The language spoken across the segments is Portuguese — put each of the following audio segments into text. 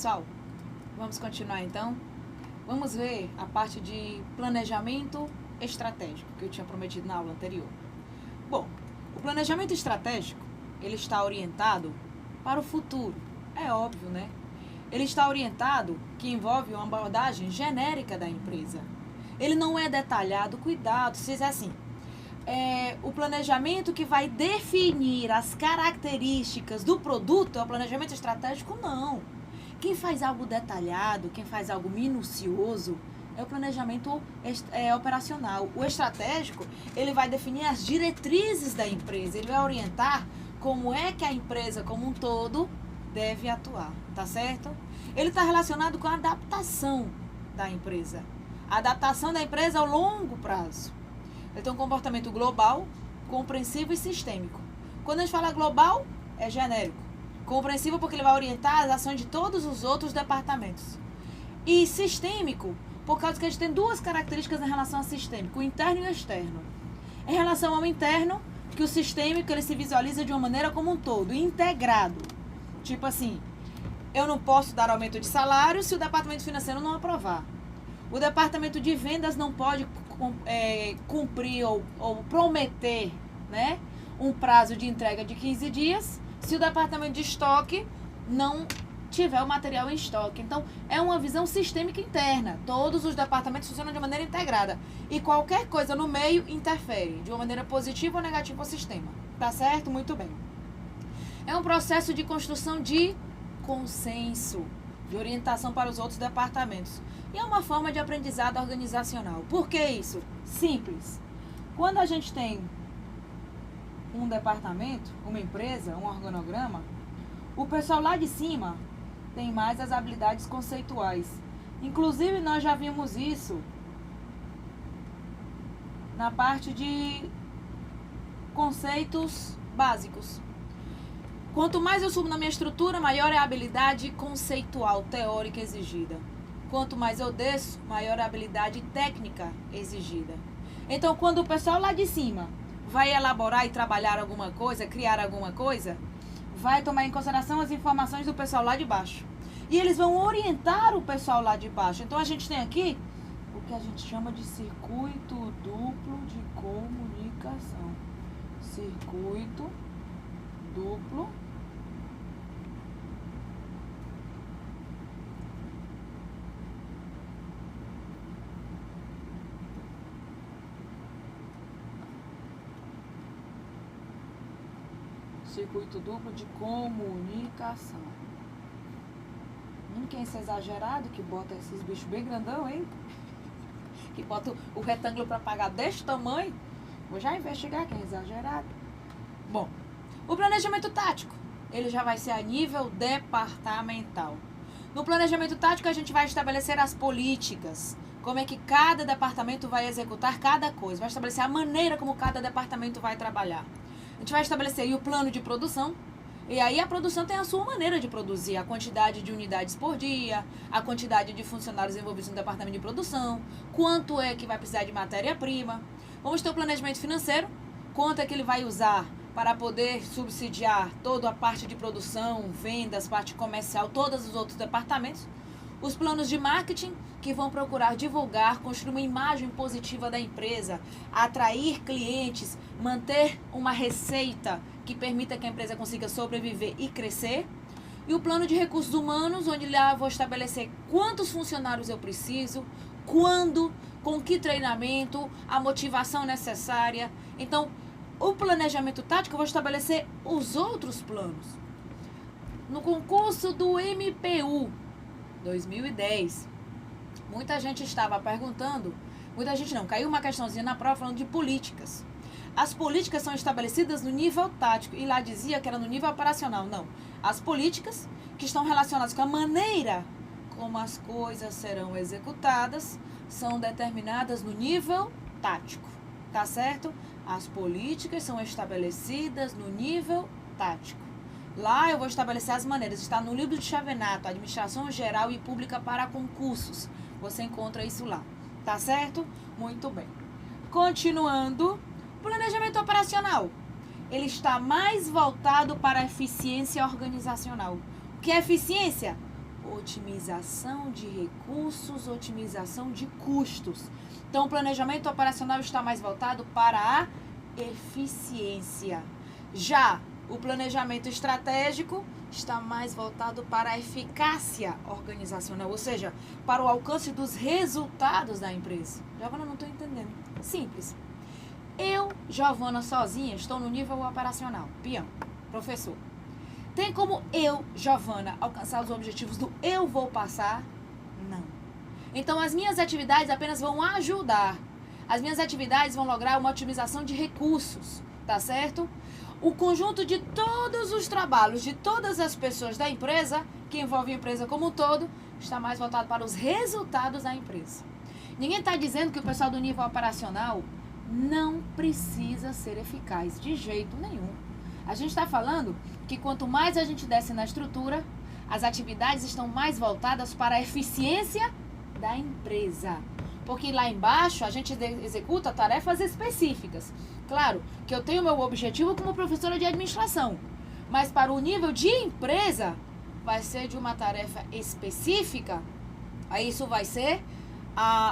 Pessoal, vamos continuar então? Vamos ver a parte de planejamento estratégico que eu tinha prometido na aula anterior. Bom, o planejamento estratégico, ele está orientado para o futuro, é óbvio, né? Ele está orientado que envolve uma abordagem genérica da empresa. Ele não é detalhado, cuidado, se é assim. O planejamento que vai definir as características do produto é o planejamento estratégico? Não. Quem faz algo detalhado, quem faz algo minucioso, é o planejamento operacional. O estratégico, ele vai definir as diretrizes da empresa, ele vai orientar como é que a empresa como um todo deve atuar, tá certo? Ele está relacionado com a adaptação da empresa. A adaptação da empresa ao longo prazo. Ele tem um comportamento global, compreensivo e sistêmico. Quando a gente fala global, é genérico. Compreensível porque ele vai orientar as ações de todos os outros departamentos. E sistêmico, por causa que a gente tem duas características em relação ao sistêmico, o interno e o externo. Em relação ao interno, que o sistêmico ele se visualiza de uma maneira como um todo, integrado. Tipo assim, eu não posso dar aumento de salário se o departamento financeiro não aprovar. O departamento de vendas não pode cumprir ou prometer, né, um prazo de entrega de 15 dias se o departamento de estoque não tiver o material em estoque. Então, é uma visão sistêmica interna. Todos os departamentos funcionam de maneira integrada. E qualquer coisa no meio interfere, de uma maneira positiva ou negativa ao sistema. Tá certo? Muito bem. É um processo de construção de consenso, de orientação para os outros departamentos. E é uma forma de aprendizado organizacional. Por que isso? Simples. Quando a gente tem um departamento, uma empresa, um organograma, o pessoal lá de cima tem mais as habilidades conceituais. Inclusive, nós já vimos isso na parte de conceitos básicos. Quanto mais eu subo na minha estrutura, maior é a habilidade conceitual, teórica exigida. Quanto mais eu desço, maior é a habilidade técnica exigida. Então, quando o pessoal lá de cima vai elaborar e trabalhar alguma coisa, criar alguma coisa, vai tomar em consideração as informações do pessoal lá de baixo. E eles vão orientar o pessoal lá de baixo. Então, a gente tem aqui o que a gente chama de circuito duplo de comunicação. Circuito duplo de comunicação. Quem é exagerado que bota esses bichos bem grandão, hein? Que bota o retângulo para pagar deste tamanho. Vou já investigar quem é exagerado. Bom, o planejamento tático, ele já vai ser a nível departamental. No planejamento tático, a gente vai estabelecer as políticas. Como é que cada departamento vai executar cada coisa. Vai estabelecer a maneira como cada departamento vai trabalhar. A gente vai estabelecer aí o plano de produção. E aí a produção tem a sua maneira de produzir. A quantidade de unidades por dia, a quantidade de funcionários envolvidos no departamento de produção, quanto é que vai precisar de matéria-prima. Vamos ter o planejamento financeiro, quanto é que ele vai usar para poder subsidiar toda a parte de produção, vendas, parte comercial, todos os outros departamentos. Os planos de marketing, que vão procurar divulgar, construir uma imagem positiva da empresa, atrair clientes, manter uma receita que permita que a empresa consiga sobreviver e crescer. E o plano de recursos humanos, onde lá eu vou estabelecer quantos funcionários eu preciso, quando, com que treinamento, a motivação necessária. Então, o planejamento tático eu vou estabelecer os outros planos. No concurso do MPU 2010, muita gente estava perguntando, muita gente não, caiu uma questãozinha na prova falando de políticas. As políticas são estabelecidas no nível tático, e lá dizia que era no nível operacional. Não, as políticas que estão relacionadas com a maneira como as coisas serão executadas são determinadas no nível tático, tá certo? As políticas são estabelecidas no nível tático. Lá eu vou estabelecer as maneiras. Está no livro de Chavenato, Administração Geral e Pública para Concursos. Você encontra isso lá. Tá certo? Muito bem. Continuando, planejamento operacional. Ele está mais voltado para a eficiência organizacional. O que é eficiência? Otimização de recursos, otimização de custos. Então, o planejamento operacional está mais voltado para a eficiência. Já o planejamento estratégico está mais voltado para a eficácia organizacional, ou seja, para o alcance dos resultados da empresa. Giovana, não estou entendendo. Simples. Eu, Giovana, sozinha, estou no nível operacional. Peão, professor. Tem como eu, Giovana, alcançar os objetivos do eu vou passar? Não. Então, as minhas atividades apenas vão ajudar. As minhas atividades vão lograr uma otimização de recursos, tá certo? O conjunto de todos os trabalhos de todas as pessoas da empresa, que envolve a empresa como um todo, está mais voltado para os resultados da empresa. Ninguém está dizendo que o pessoal do nível operacional não precisa ser eficaz, de jeito nenhum. A gente está falando que quanto mais a gente desce na estrutura, as atividades estão mais voltadas para a eficiência da empresa. Porque lá embaixo a gente executa tarefas específicas. Claro que eu tenho meu objetivo como professora de administração, mas para o nível de empresa vai ser de uma tarefa específica, aí isso vai ser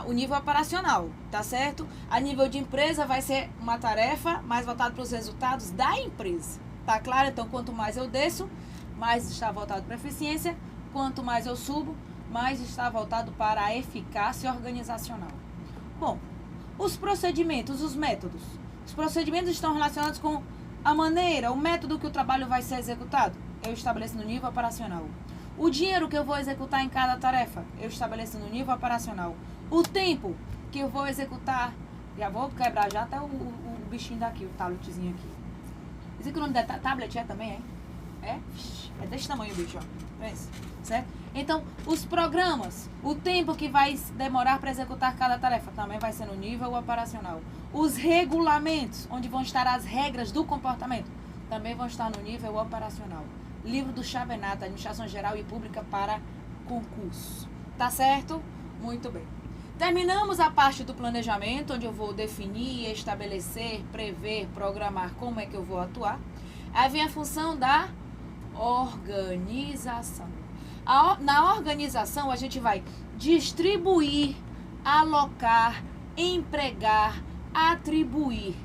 o nível operacional, tá certo? A nível de empresa vai ser uma tarefa mais voltada para os resultados da empresa, tá claro? Então, quanto mais eu desço, mais está voltado para a eficiência, quanto mais eu subo, mais está voltado para a eficácia organizacional. Bom, os procedimentos, os métodos. Os procedimentos estão relacionados com a maneira, o método que o trabalho vai ser executado. Eu estabeleço no nível operacional. O dinheiro que eu vou executar em cada tarefa, eu estabeleço no nível operacional. O tempo que eu vou executar, já vou quebrar já até o bichinho daqui, o tabletzinho aqui. Diz que o nome da tablet é também, é? É desse tamanho o bicho, ó. Certo? Então, os programas, o tempo que vai demorar para executar cada tarefa, também vai ser no nível operacional. Os regulamentos, onde vão estar as regras do comportamento, também vão estar no nível operacional. Livro do Chavenato, Administração Geral e Pública para concurso. Tá certo? Muito bem. Terminamos a parte do planejamento, onde eu vou definir, estabelecer, prever, programar como é que eu vou atuar. Aí vem a função da organização. Na organização, a gente vai distribuir, alocar, empregar, atribuir.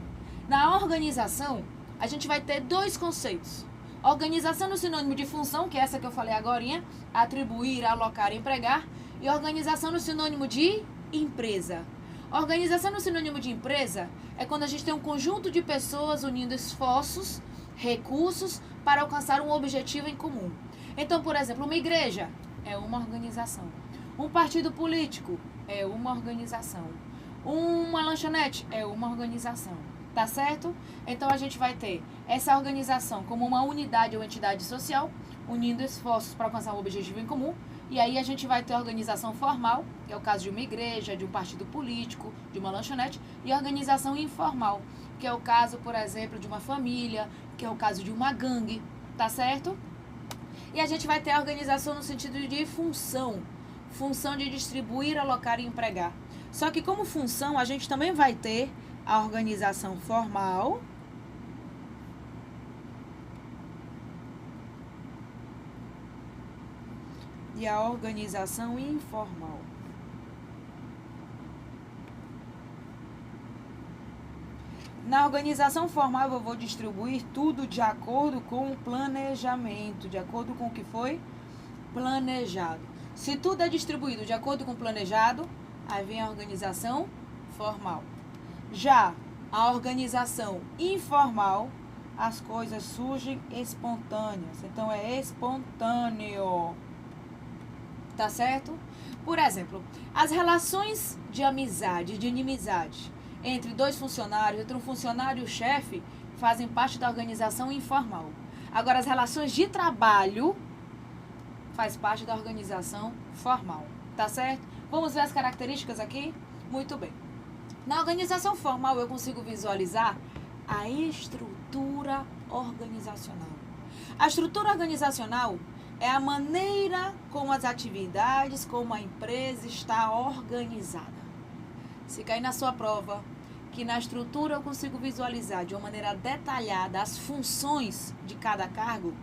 Na organização, a gente vai ter dois conceitos. Organização no sinônimo de função, que é essa que eu falei agorinha, atribuir, alocar, empregar. E organização no sinônimo de empresa. Organização no sinônimo de empresa é quando a gente tem um conjunto de pessoas unindo esforços, recursos, para alcançar um objetivo em comum. Então, por exemplo, uma igreja é uma organização. Um partido político é uma organização. Uma lanchonete é uma organização. Tá certo? Então, a gente vai ter essa organização como uma unidade ou entidade social, unindo esforços para alcançar um objetivo em comum. E aí a gente vai ter a organização formal, que é o caso de uma igreja, de um partido político, de uma lanchonete, e a organização informal, que é o caso, por exemplo, de uma família, que é o caso de uma gangue, tá certo? E a gente vai ter a organização no sentido de função, função de distribuir, alocar e empregar. Só que como função, a gente também vai ter a organização formal, e a organização informal. Na organização formal, eu vou distribuir tudo de acordo com o planejamento, de acordo com o que foi planejado. Se tudo é distribuído de acordo com o planejado, aí vem a organização formal. Já a organização informal, as coisas surgem espontâneas. Então, é espontâneo. Tá certo? Por exemplo, as relações de amizade, de inimizade entre dois funcionários, entre um funcionário e o chefe, fazem parte da organização informal. Agora, as relações de trabalho faz parte da organização formal. Tá certo? Vamos ver as características aqui? Muito bem. Na organização formal, eu consigo visualizar a estrutura organizacional. A estrutura organizacional é a maneira como as atividades, como a empresa está organizada. Se cair na sua prova, que na estrutura eu consigo visualizar de uma maneira detalhada as funções de cada cargo,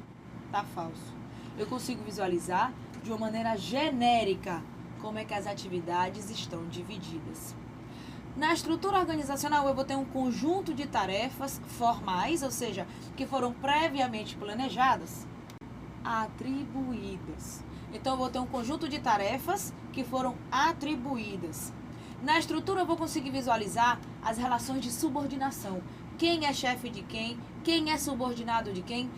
tá falso. Eu consigo visualizar de uma maneira genérica, como é que as atividades estão divididas. Na estrutura organizacional, eu vou ter um conjunto de tarefas formais, ou seja, que foram previamente planejadas, atribuídas. Então, eu vou ter um conjunto de tarefas que foram atribuídas. Na estrutura, eu vou conseguir visualizar as relações de subordinação. Quem é chefe de quem é subordinado de quem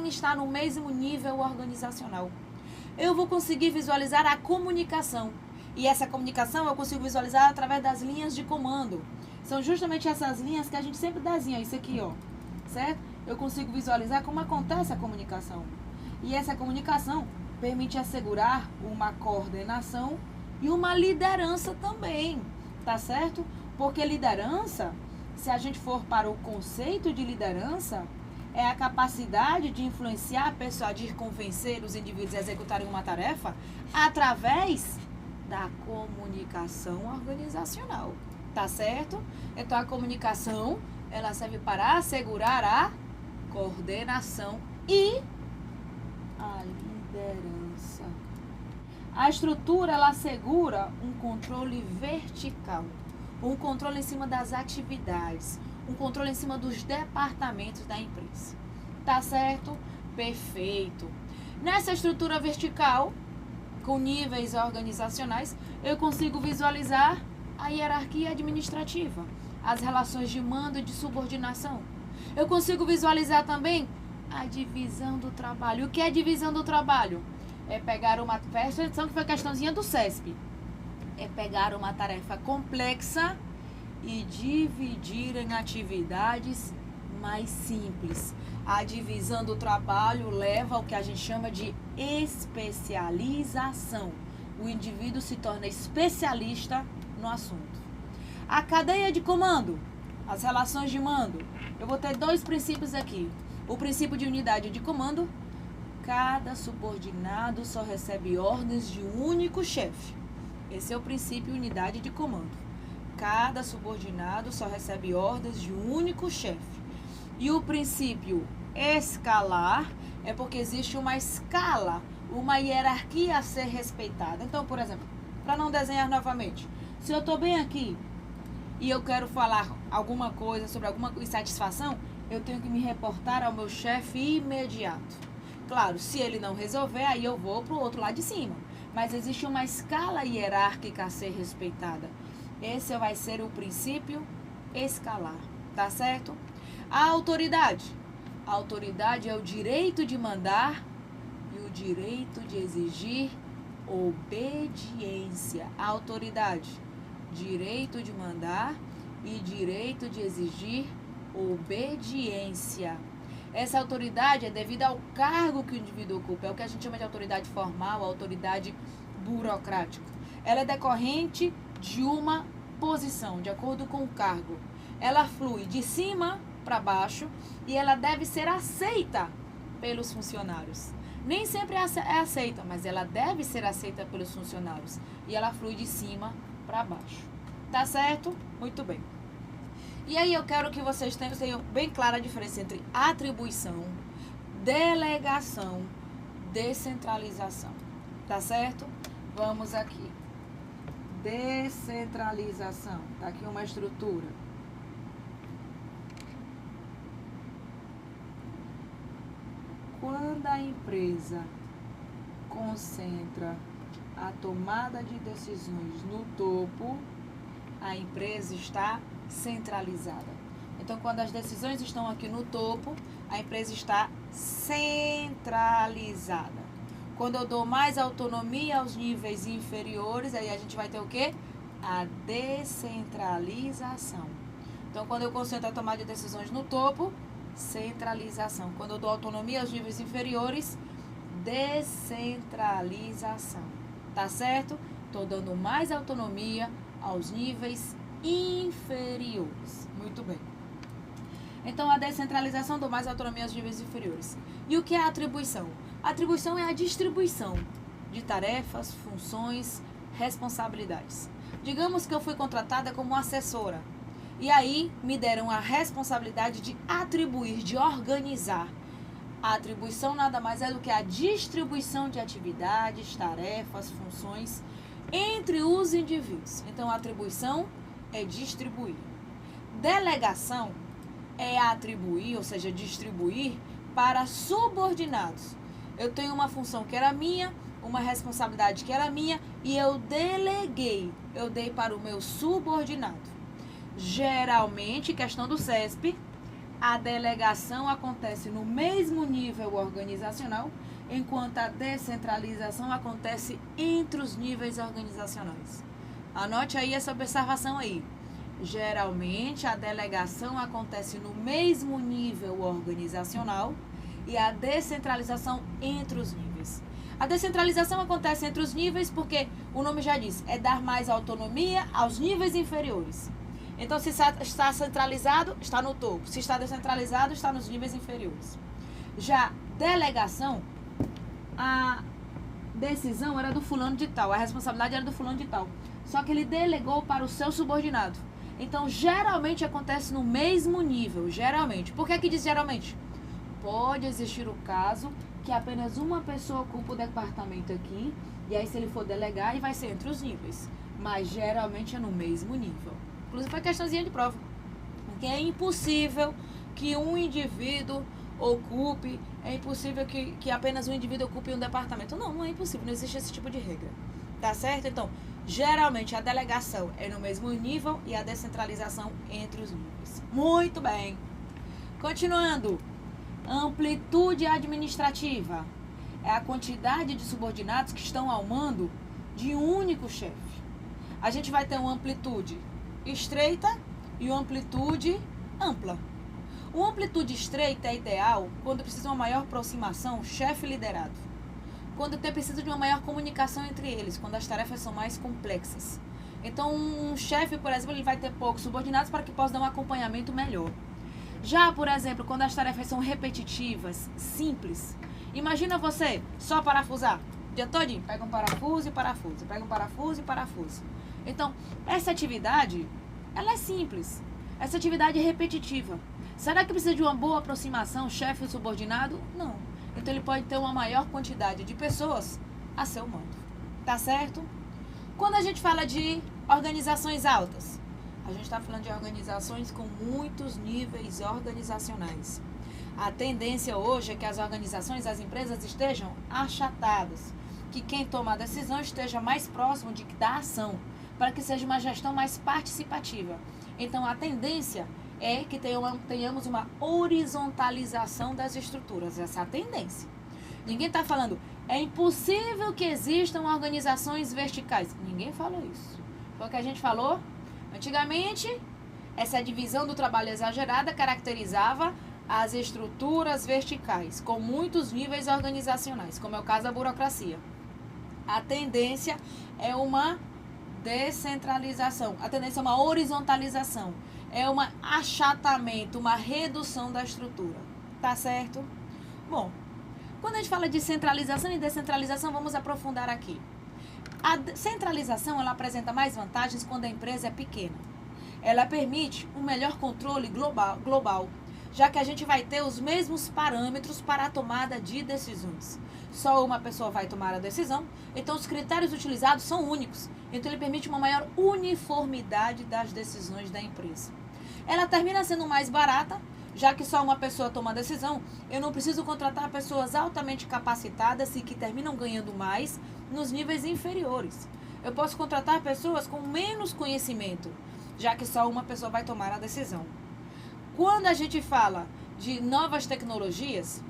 está no mesmo nível organizacional. Eu vou conseguir visualizar a comunicação. E essa comunicação eu consigo visualizar através das linhas de comando. São justamente essas linhas que a gente sempre desenha, isso aqui, ó, certo? Eu consigo visualizar como acontece a comunicação. E essa comunicação permite assegurar uma coordenação e uma liderança também, tá certo? Porque liderança, se a gente for para o conceito de liderança, é a capacidade de influenciar a pessoa, de convencer os indivíduos a executarem uma tarefa através da comunicação organizacional, tá certo? Então, a comunicação, ela serve para assegurar a coordenação e a liderança. A estrutura, ela assegura um controle vertical, um controle em cima das atividades, um controle em cima dos departamentos da empresa. Tá certo? Perfeito. Nessa estrutura vertical, com níveis organizacionais, eu consigo visualizar a hierarquia administrativa, as relações de mando e de subordinação. Eu consigo visualizar também a divisão do trabalho. O que é divisão do trabalho? É pegar uma... Presta atenção que foi a questãozinha do CESP. É pegar uma tarefa complexa e dividir em atividades mais simples. A divisão do trabalho leva ao que a gente chama de especialização. O indivíduo se torna especialista no assunto. A cadeia de comando, as relações de mando. Eu vou ter dois princípios aqui. O princípio de unidade de comando. Cada subordinado só recebe ordens de um único chefe. Esse é o princípio unidade de comando. Cada subordinado só recebe ordens de um único chefe. E o princípio escalar é porque existe uma escala, uma hierarquia a ser respeitada. Então, por exemplo, para não desenhar novamente, se eu estou bem aqui e eu quero falar alguma coisa sobre alguma insatisfação, eu tenho que me reportar ao meu chefe imediato. Claro, se ele não resolver, aí eu vou para o outro lado de cima. Mas existe uma escala hierárquica a ser respeitada. Esse vai ser o princípio escalar, tá certo? A autoridade. A autoridade é o direito de mandar e o direito de exigir obediência. A autoridade, direito de mandar e direito de exigir obediência. Essa autoridade é devida ao cargo que o indivíduo ocupa. É o que a gente chama de autoridade formal, autoridade burocrática. Ela é decorrente de uma posição, de acordo com o cargo. Ela flui de cima para baixo e ela deve ser aceita pelos funcionários. Nem sempre é aceita, mas ela deve ser aceita pelos funcionários. E ela flui de cima para baixo. Tá certo? Muito bem. E aí eu quero que vocês tenham bem clara a diferença entre atribuição, delegação, descentralização. Tá certo? Vamos aqui. Descentralização. Tá aqui uma estrutura. Quando a empresa concentra a tomada de decisões no topo, a empresa está centralizada. Então, quando as decisões estão aqui no topo, a empresa está centralizada. Quando eu dou mais autonomia aos níveis inferiores, aí a gente vai ter o quê? A descentralização. Então, quando eu concentro a tomada de decisões no topo, centralização. Quando eu dou autonomia aos níveis inferiores, descentralização. Tá certo? Estou dando mais autonomia aos níveis inferiores. Muito bem. Então, a descentralização dou mais autonomia aos níveis inferiores. E o que é a atribuição? A atribuição é a distribuição de tarefas, funções, responsabilidades. Digamos que eu fui contratada como assessora. E aí me deram a responsabilidade de atribuir, de organizar A atribuição nada mais é do que a distribuição de atividades, tarefas, funções entre os indivíduos. Então, a atribuição é distribuir. Delegação é atribuir, ou seja, distribuir para subordinados. Eu tenho uma função que era minha, uma responsabilidade que era minha e eu deleguei. Eu dei para o meu subordinado. Geralmente, questão do CESP, a delegação acontece no mesmo nível organizacional, enquanto a descentralização acontece entre os níveis organizacionais. Anote aí essa observação aí. Geralmente, a delegação acontece no mesmo nível organizacional e a descentralização entre os níveis. A descentralização acontece entre os níveis porque o nome já diz, é dar mais autonomia aos níveis inferiores. Então, se está centralizado, está no topo. Se está descentralizado, está nos níveis inferiores. Já delegação, a decisão era do fulano de tal, a responsabilidade era do fulano de tal. Só que ele delegou para o seu subordinado. Então, geralmente acontece no mesmo nível, geralmente. Por que diz geralmente? Pode existir o caso que apenas uma pessoa ocupa o departamento aqui, e aí se ele for delegar, ele vai ser entre os níveis. Mas geralmente é no mesmo nível. Inclusive foi questãozinha de prova. Porque é impossível que um indivíduo ocupe, é impossível que apenas um indivíduo ocupe um departamento. Não, não é impossível, não existe esse tipo de regra. Tá certo? Então, geralmente a delegação é no mesmo nível e a descentralização entre os níveis. Muito bem. Continuando. Amplitude administrativa é a quantidade de subordinados que estão ao mando de um único chefe. A gente vai ter uma amplitude estreita e uma amplitude ampla. Uma amplitude estreita é ideal quando precisa de uma maior aproximação chefe-liderado. Quando precisa de uma maior comunicação entre eles, quando as tarefas são mais complexas. Então, um chefe, por exemplo, ele vai ter poucos subordinados para que possa dar um acompanhamento melhor. Já, por exemplo, quando as tarefas são repetitivas, simples, imagina você só parafusar. O dia todinho, pega um parafuso e parafuso, pega um parafuso e parafuso. Então, essa atividade, ela é simples. Essa atividade é repetitiva. Será que precisa de uma boa aproximação chefe e subordinado? Não. Então, ele pode ter uma maior quantidade de pessoas a seu mando. Tá certo? Quando a gente fala de organizações altas, a gente está falando de organizações com muitos níveis organizacionais. A tendência hoje é que as organizações, as empresas estejam achatadas, que quem toma a decisão esteja mais próximo da ação, para que seja uma gestão mais participativa. Então, a tendência é que tenhamos uma horizontalização das estruturas. Essa é a tendência. Ninguém está falando, é impossível que existam organizações verticais. Ninguém falou isso. Foi o que a gente falou. Antigamente, essa divisão do trabalho exagerada caracterizava as estruturas verticais, com muitos níveis organizacionais, como é o caso da burocracia. A tendência é uma descentralização, a tendência é uma horizontalização, é um achatamento, uma redução da estrutura. Tá certo? Bom, quando a gente fala de centralização e descentralização, vamos aprofundar aqui. A centralização, ela apresenta mais vantagens quando a empresa é pequena. Ela permite um melhor controle global, já que a gente vai ter os mesmos parâmetros para a tomada de decisões. Só uma pessoa vai tomar a decisão, então os critérios utilizados são únicos. Então ele permite uma maior uniformidade das decisões da empresa. Ela termina sendo mais barata, já que só uma pessoa toma a decisão, eu não preciso contratar pessoas altamente capacitadas e que terminam ganhando mais nos níveis inferiores. Eu posso contratar pessoas com menos conhecimento, já que só uma pessoa vai tomar a decisão. Quando a gente fala de novas tecnologias,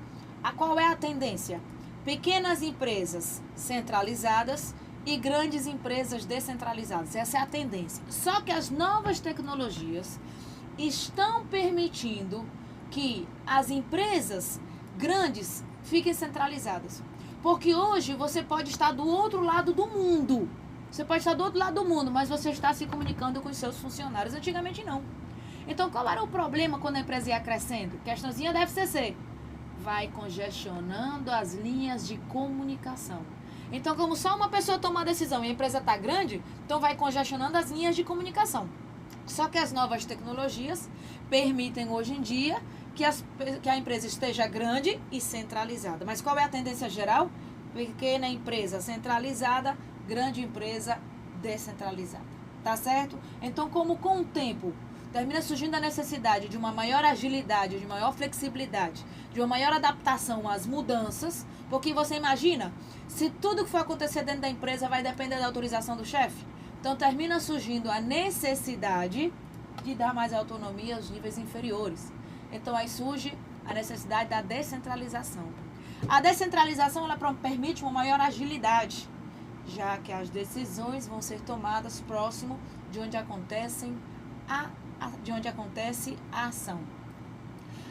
qual é a tendência? Pequenas empresas centralizadas e grandes empresas descentralizadas. Essa é a tendência. Só que as novas tecnologias estão permitindo que as empresas grandes fiquem centralizadas. Porque hoje você pode estar do outro lado do mundo. Você pode estar do outro lado do mundo, mas você está se comunicando com os seus funcionários. Antigamente não. Então qual era o problema quando a empresa ia crescendo? Questãozinha da FCC. Vai congestionando as linhas de comunicação. Então, como só uma pessoa toma a decisão e a empresa está grande, então vai congestionando as linhas de comunicação. Só que as novas tecnologias permitem hoje em dia que a empresa esteja grande e centralizada. Mas qual é a tendência geral? Pequena empresa centralizada, grande empresa descentralizada. Tá certo? Então, como com o tempo termina surgindo a necessidade de uma maior agilidade, de maior flexibilidade, de uma maior adaptação às mudanças, porque você imagina, se tudo que for acontecer dentro da empresa vai depender da autorização do chefe, então termina surgindo a necessidade de dar mais autonomia aos níveis inferiores. Então aí surge a necessidade da descentralização. A descentralização ela permite uma maior agilidade, já que as decisões vão ser tomadas próximo de onde acontece a ação.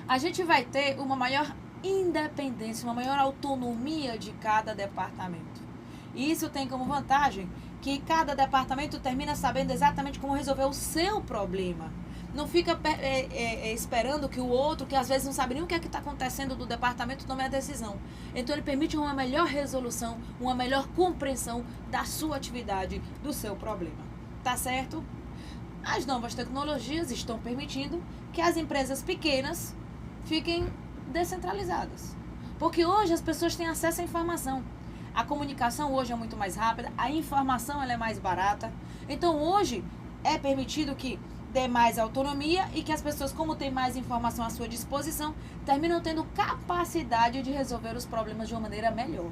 A gente vai ter uma maior independência, uma maior autonomia de cada departamento. E isso tem como vantagem que cada departamento termina sabendo exatamente como resolver o seu problema. Não fica esperando que o outro, que às vezes não sabe nem o que é que está acontecendo do departamento, tome a decisão. Então ele permite uma melhor resolução, uma melhor compreensão da sua atividade, do seu problema. Tá certo? As novas tecnologias estão permitindo que as empresas pequenas fiquem descentralizadas. Porque hoje as pessoas têm acesso à informação. A comunicação hoje é muito mais rápida, a informação ela é mais barata. Então hoje é permitido que dê mais autonomia e que as pessoas, como têm mais informação à sua disposição, terminam tendo capacidade de resolver os problemas de uma maneira melhor.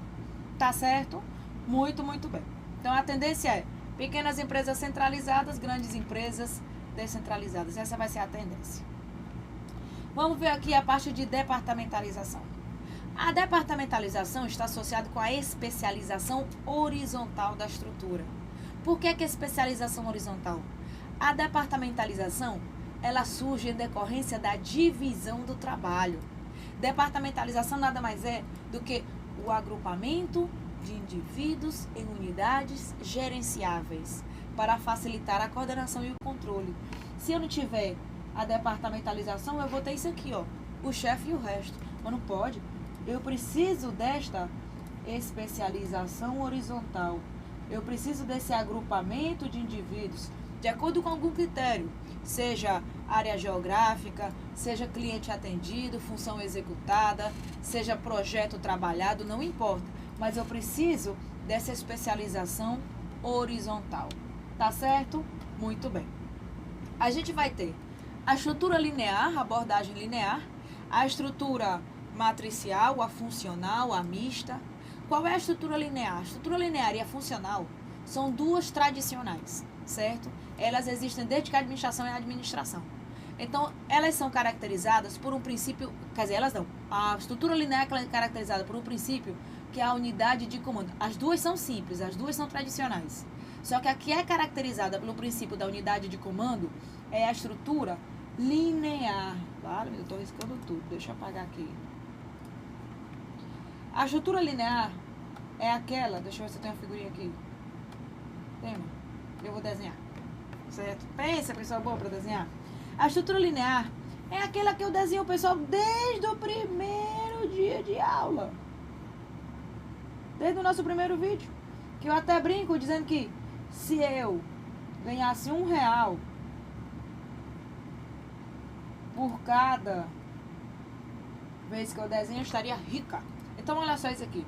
Tá certo? Muito, muito bem. Então a tendência é pequenas empresas centralizadas, grandes empresas descentralizadas. Essa vai ser a tendência. Vamos ver aqui a parte de departamentalização. A departamentalização está associada com a especialização horizontal da estrutura. Por que a especialização horizontal? A departamentalização, ela surge em decorrência da divisão do trabalho. Departamentalização nada mais é do que o agrupamento de indivíduos em unidades gerenciáveis para facilitar a coordenação e o controle. Se eu não tiver a departamentalização, eu vou ter isso aqui, ó, o chefe e o resto. Mas não pode. Eu preciso desta especialização horizontal. Eu preciso desse agrupamento de indivíduos de acordo com algum critério, seja área geográfica, seja cliente atendido, função executada, seja projeto trabalhado, não importa. Mas eu preciso dessa especialização horizontal. Tá certo? Muito bem. A gente vai ter a estrutura linear, a abordagem linear, a estrutura matricial, a funcional, a mista. Qual é a estrutura linear? A estrutura linear e a funcional são duas tradicionais, certo? Elas existem desde que a administração é a administração. Então, elas são caracterizadas por um princípio, quer dizer, elas não. A estrutura linear é caracterizada por um princípio que é a unidade de comando. As duas são simples, as duas são tradicionais. Só que a que é caracterizada pelo princípio da unidade de comando é a estrutura linear. Vale, eu estou riscando tudo, deixa eu apagar aqui. A estrutura linear é aquela, deixa eu ver se eu tenho uma figurinha aqui. Tem, eu vou desenhar. Certo? Pensa, pessoa boa para desenhar. A estrutura linear é aquela que eu desenho, pessoal, desde o primeiro dia de aula. Desde o nosso primeiro vídeo. Que eu até brinco dizendo que se eu ganhasse R$1 por cada vez que eu desenho, eu estaria rica. Então, olha só isso aqui.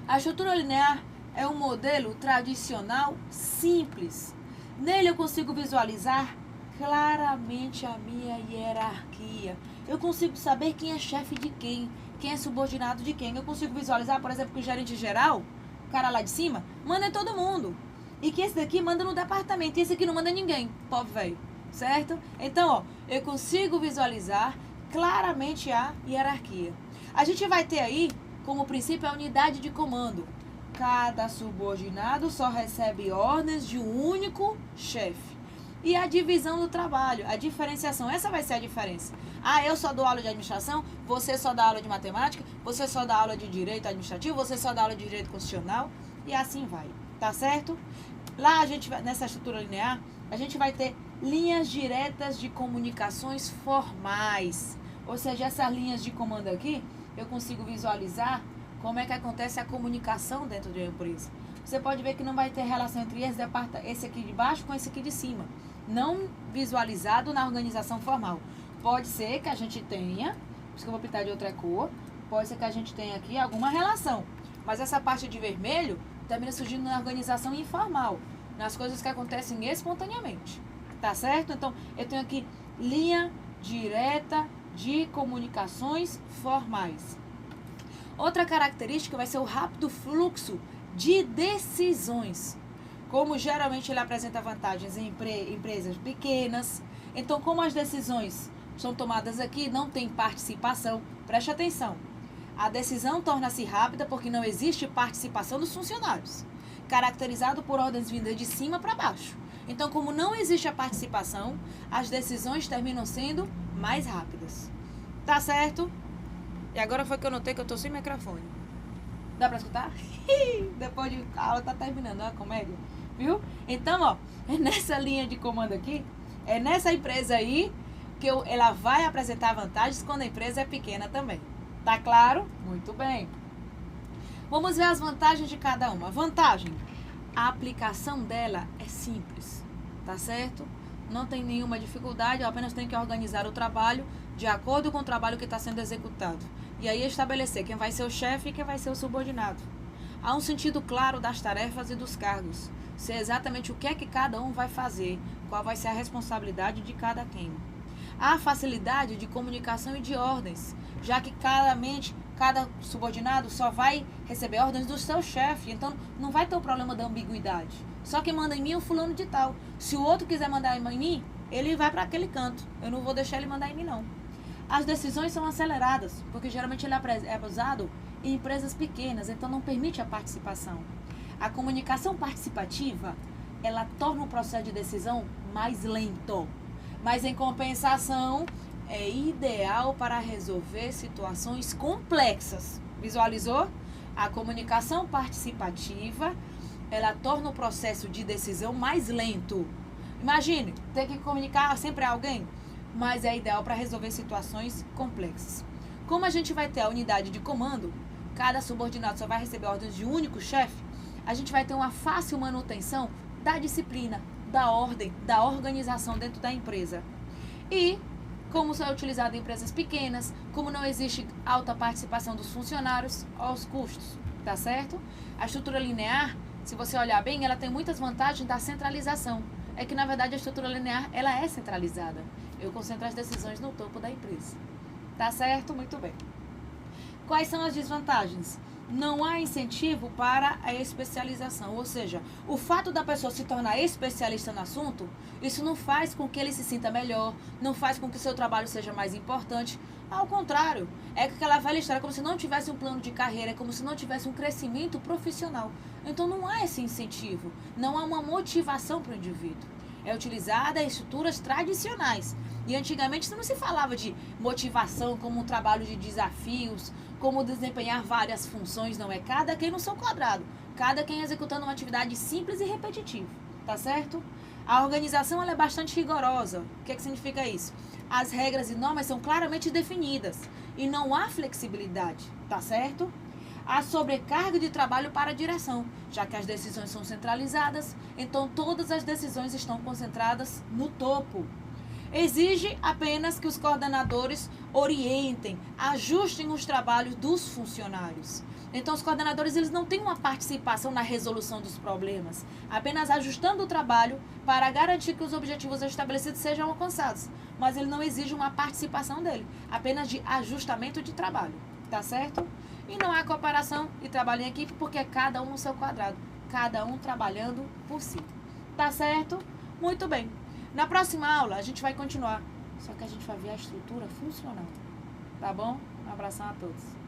A estrutura linear é um modelo tradicional simples. Nele eu consigo visualizar claramente a minha hierarquia. Eu consigo saber quem é chefe de quem é subordinado de quem. Eu consigo visualizar, por exemplo, que o gerente geral, o cara lá de cima, manda em todo mundo. E que esse daqui manda no departamento. E esse aqui não manda em ninguém, pobre velho. Certo? Então, ó, eu consigo visualizar claramente a hierarquia. A gente vai ter aí, como princípio, a unidade de comando. Cada subordinado só recebe ordens de um único chefe. E a divisão do trabalho, a diferenciação, essa vai ser a diferença. Ah, eu só dou aula de administração, você só dá aula de matemática, você só dá aula de direito administrativo, você só dá aula de direito constitucional, e assim vai, tá certo? Lá a gente vai, nessa estrutura linear, a gente vai ter linhas diretas de comunicações formais. Ou seja, essas linhas de comando aqui, eu consigo visualizar como é que acontece a comunicação dentro de uma empresa. Você pode ver que não vai ter relação entre esse aqui de baixo com esse aqui de cima. Não visualizado na organização formal. pode ser que a gente tenha, por isso que eu vou pintar de outra cor, pode ser que a gente tenha aqui alguma relação. Mas essa parte de vermelho termina surgindo na organização informal, nas coisas que acontecem espontaneamente. Tá certo? Então, eu tenho aqui linha direta de comunicações formais. Outra característica vai ser o rápido fluxo de decisões. Como geralmente ele apresenta vantagens em empresas pequenas. Então, como as decisões são tomadas aqui, não tem participação, preste atenção. A decisão torna-se rápida porque não existe participação dos funcionários, caracterizado por ordens vindas de cima para baixo. Então, como não existe a participação, as decisões terminam sendo mais rápidas. Tá certo? E agora foi que eu notei que eu tô sem microfone. Dá pra escutar? Depois de a aula tá terminando, ó, a comédia. Viu? Então, ó, é nessa linha de comando aqui, é nessa empresa aí que ela vai apresentar vantagens quando a empresa é pequena também. Tá claro? Muito bem. Vamos ver as vantagens de cada uma. Vantagem: a aplicação dela é simples, tá certo? Não tem nenhuma dificuldade, eu apenas tenho que organizar o trabalho de acordo com o trabalho que está sendo executado. E aí estabelecer quem vai ser o chefe e quem vai ser o subordinado. Há um sentido claro das tarefas e dos cargos. Sei exatamente o que é que cada um vai fazer, qual vai ser a responsabilidade de cada quem. Há facilidade de comunicação e de ordens, já que cada subordinado só vai receber ordens do seu chefe, então não vai ter o problema da ambiguidade. Só quem manda em mim é o fulano de tal. Se o outro quiser mandar em mim, ele vai para aquele canto. Eu não vou deixar ele mandar em mim, não. As decisões são aceleradas, porque geralmente ele é usado em empresas pequenas, então não permite a participação. A comunicação participativa, ela torna o processo de decisão mais lento, mas em compensação é ideal para resolver situações complexas. Visualizou? A comunicação participativa, ela torna o processo de decisão mais lento. Imagine, ter que comunicar sempre a alguém, mas é ideal para resolver situações complexas. Como a gente vai ter a unidade de comando, cada subordinado só vai receber ordens de um único chefe, a gente vai ter uma fácil manutenção da disciplina, da ordem, da organização dentro da empresa. E, como isso é utilizado em empresas pequenas, como não existe alta participação dos funcionários, aos custos, tá certo? A estrutura linear, se você olhar bem, ela tem muitas vantagens da centralização. É que, na verdade, a estrutura linear, ela é centralizada. Eu concentro as decisões no topo da empresa. Tá certo? Muito bem. Quais são as desvantagens? Não há incentivo para a especialização, ou seja, o fato da pessoa se tornar especialista no assunto, isso não faz com que ele se sinta melhor, não faz com que o seu trabalho seja mais importante. Ao contrário, é que aquela velha história, é como se não tivesse um plano de carreira, é como se não tivesse um crescimento profissional. Então não há esse incentivo, não há uma motivação para o indivíduo. É utilizada em estruturas tradicionais. E antigamente não se falava de motivação como um trabalho de desafios, como desempenhar várias funções, não é? Cada quem no seu quadrado, cada quem executando uma atividade simples e repetitiva, tá certo? A organização ela é bastante rigorosa. O que significa isso? As regras e normas são claramente definidas e não há flexibilidade, tá certo? Há sobrecarga de trabalho para a direção, já que as decisões são centralizadas, então todas as decisões estão concentradas no topo. Exige apenas que os coordenadores orientem, ajustem os trabalhos dos funcionários. Então, os coordenadores eles não têm uma participação na resolução dos problemas, apenas ajustando o trabalho para garantir que os objetivos estabelecidos sejam alcançados. Mas ele não exige uma participação dele, apenas de ajustamento de trabalho, tá certo? E não há cooperação e trabalho em equipe porque é cada um no seu quadrado, cada um trabalhando por si. Tá certo? Muito bem. Na próxima aula a gente vai continuar, só que a gente vai ver a estrutura funcional. Tá bom? Um abração a todos.